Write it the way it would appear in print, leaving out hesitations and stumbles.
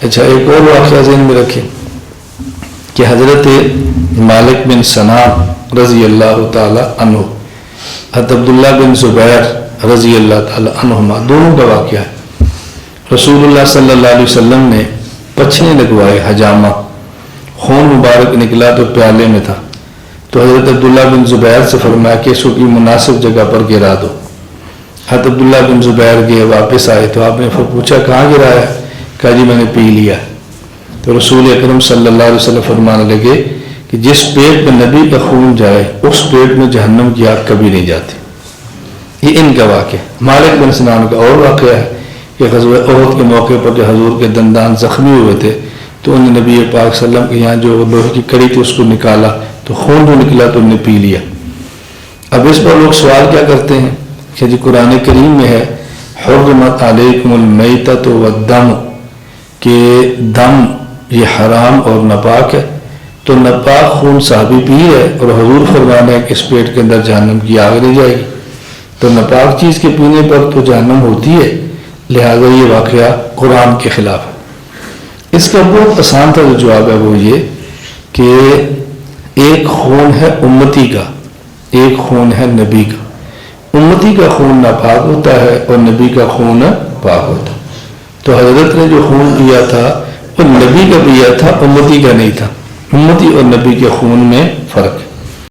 اچھا، ایک اور واقعہ ذہن میں رکھیں کہ حضرت مالک بن سنان رضی اللہ تعالی عنہ، حضرت عبداللہ بن زبیر رضی اللہ تعالی عنہما، دونوں کا واقعہ ہے۔ رسول اللہ صلی اللہ علیہ وسلم نے پچھنے لگوائے، حجامہ، خون مبارک نکلا تو پیالے میں تھا، تو حضرت عبداللہ بن زبیر سے فرمایا کہ اس کو کی مناسب جگہ پر گرا دو۔ حضرت عبداللہ بن زبیر گئے، واپس آئے تو آپ نے پوچھا کہاں گرایا؟ کہا جی میں نے پی لیا۔ تو رسول اکرم صلی اللہ علیہ وسلم فرمانے لگے کہ جس پیٹ میں نبی کا خون جائے اس پیٹ میں جہنم کی آگ کبھی نہیں جاتی۔ یہ ان کا واقعہ۔ مالک بن سنان کا اور واقعہ ہے کہ غزوہ احد کے موقع پر جو حضور کے دندان زخمی ہوئے تھے تو انہوں نے نبی پاک صلی اللہ علیہ وسلم کے یہاں جو لوہے کی کڑی تھی اس کو نکالا تو خون جو نکلا تو انہوں نے پی لیا۔ اب اس پر لوگ سوال کیا کرتے ہیں کہ جی قرآن کریم میں ہے حرمت علیکم المیتۃ والدم، کہ دم یہ حرام اور ناپاک ہے، تو ناپاک خون صحابی پی ہے اور حضور فرمانا ہے کہ اس پیٹ کے اندر جہنم کی آگ نہیں جائے گی، تو ناپاک چیز کے پینے پر تو جہنم ہوتی ہے، لہذا یہ واقعہ قرآن کے خلاف ہے۔ اس کا بہت آسان تھا جو جواب ہے وہ یہ کہ ایک خون ہے امتی کا، ایک خون ہے نبی کا۔ امتی کا خون ناپاک ہوتا ہے اور نبی کا خون پاک ہوتا ہے۔ تو حضرت نے جو خون پیا تھا وہ نبی کا پیا تھا، امتی کا نہیں تھا۔ امتی اور نبی کے خون میں فرق ہے۔